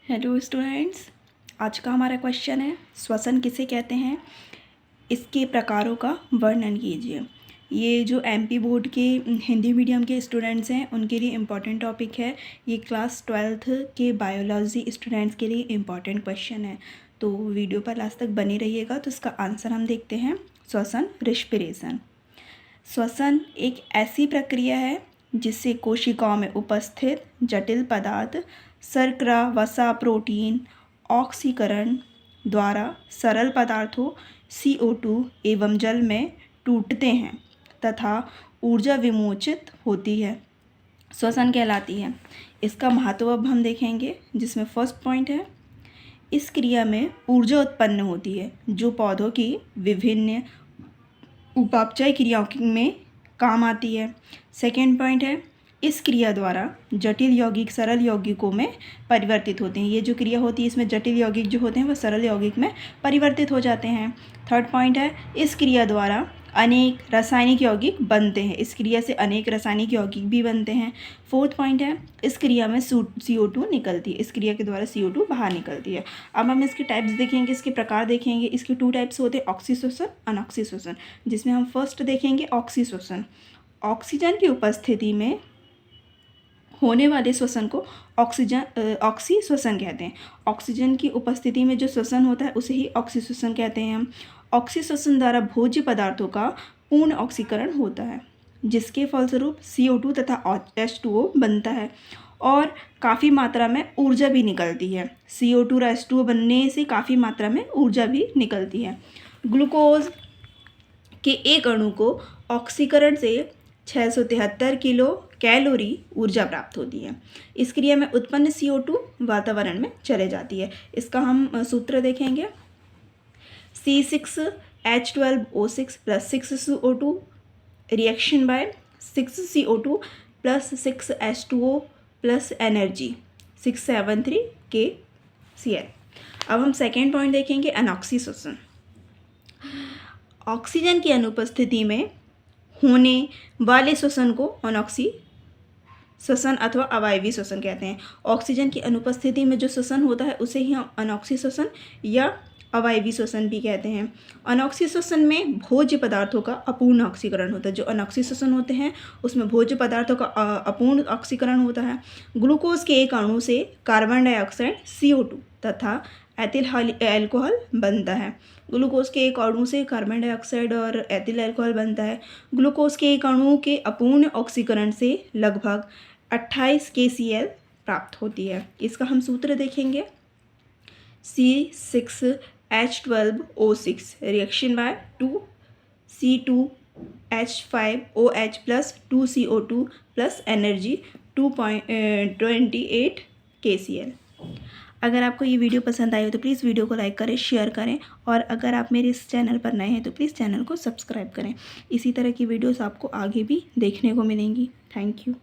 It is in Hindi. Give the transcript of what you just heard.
हेलो स्टूडेंट्स, आज का हमारा क्वेश्चन है श्वसन किसे कहते हैं, इसके प्रकारों का वर्णन कीजिए। ये जो एमपी बोर्ड के हिंदी मीडियम के स्टूडेंट्स हैं उनके लिए इम्पॉर्टेंट टॉपिक है। ये क्लास 12th के बायोलॉजी स्टूडेंट्स के लिए इम्पॉर्टेंट क्वेश्चन है, तो वीडियो पर लास्ट तक बने रहिएगा। तो इसका आंसर हम देखते हैं, श्वसन रिस्पिरेशन। श्वसन एक ऐसी प्रक्रिया है जिससे कोशिकाओं में उपस्थित जटिल पदार्थ शर्करा, वसा, प्रोटीन ऑक्सीकरण द्वारा सरल पदार्थों CO2 एवं जल में टूटते हैं तथा ऊर्जा विमोचित होती है, श्वसन कहलाती है। इसका महत्व अब हम देखेंगे, जिसमें फर्स्ट पॉइंट है, इस क्रिया में ऊर्जा उत्पन्न होती है जो पौधों की विभिन्न उपापचय क्रियाओं में काम आती है। सेकेंड पॉइंट है, इस क्रिया द्वारा जटिल यौगिक सरल यौगिकों में परिवर्तित होते हैं। ये जो क्रिया होती है इसमें जटिल यौगिक जो होते हैं वो सरल यौगिक में परिवर्तित हो जाते हैं। थर्ड पॉइंट है, इस क्रिया द्वारा अनेक रासायनिक यौगिक बनते हैं। इस क्रिया से अनेक रासायनिक यौगिक भी बनते हैं। फोर्थ पॉइंट है, इस क्रिया में CO2 निकलती है। इस क्रिया के द्वारा CO2 बाहर निकलती है। अब हम इसके टाइप्स देखेंगे, इसके प्रकार देखेंगे। इसके 2 टाइप्स होते हैं, ऑक्सीश्वसन, अनऑक्सीश्वसन, जिसमें हम फर्स्ट देखेंगे ऑक्सीश्वसन। ऑक्सीजन की उपस्थिति में होने वाले श्वसन को ऑक्सी श्वसन कहते हैं। ऑक्सीजन की उपस्थिति में जो श्वसन होता है उसे ही ऑक्सी श्वसन कहते हैं हम। ऑक्सी श्वसन द्वारा भोज्य पदार्थों का पूर्ण ऑक्सीकरण होता है, जिसके फलस्वरूप CO2 तथा H2O बनता है और काफ़ी मात्रा में ऊर्जा भी निकलती है। CO2 और H2O बनने से काफ़ी मात्रा में ऊर्जा भी निकलती है। ग्लूकोज के एक अणु को ऑक्सीकरण से 673 किलो कैलोरी ऊर्जा प्राप्त होती है। इस क्रिया में उत्पन्न CO2 वातावरण में चले जाती है। इसका हम सूत्र देखेंगे, C6H12O6 plus 6CO2 reaction by 6CO2 plus 6H2O plus energy 673 KCl। अब हम सेकेंड पॉइंट देखेंगे, अनऑक्सी श्वसन। ऑक्सीजन की अनुपस्थिति में होने वाले श्वसन को अनऑक्सी श्वसन अथवा अवायवीय श्वसन कहते हैं। ऑक्सीजन की अनुपस्थिति में जो श्वसन होता है उसे ही हम अनऑक्सी श्वसन या अवायवीय श्वसन भी कहते हैं। अनऑक्सी श्वसन में भोज्य पदार्थों का अपूर्ण ऑक्सीकरण होता है। जो अनऑक्सी श्वसन होते हैं उसमें भोज्य पदार्थों का अपूर्ण ऑक्सीकरण होता है। ग्लूकोज के एक अणु से कार्बन डाइऑक्साइड CO2 तथा एथिल अल्कोहल बनता है। ग्लूकोज के एक अणु से कार्बन डाइऑक्साइड और एथिल अल्कोहल बनता है। ग्लूकोज के एक अणु के अपूर्ण ऑक्सीकरण से लगभग 28 KCl प्राप्त होती है। इसका हम सूत्र देखेंगे, C6H12O6 reaction by 2C2H5OH plus 2CO2 plus energy 2.28 KCl। अगर आपको ये वीडियो पसंद आई हो तो प्लीज़ वीडियो को लाइक करें, शेयर करें, और अगर आप मेरे इस चैनल पर नए हैं तो प्लीज़ चैनल को सब्सक्राइब करें। इसी तरह की वीडियोस आपको आगे भी देखने को मिलेंगी। Thank you.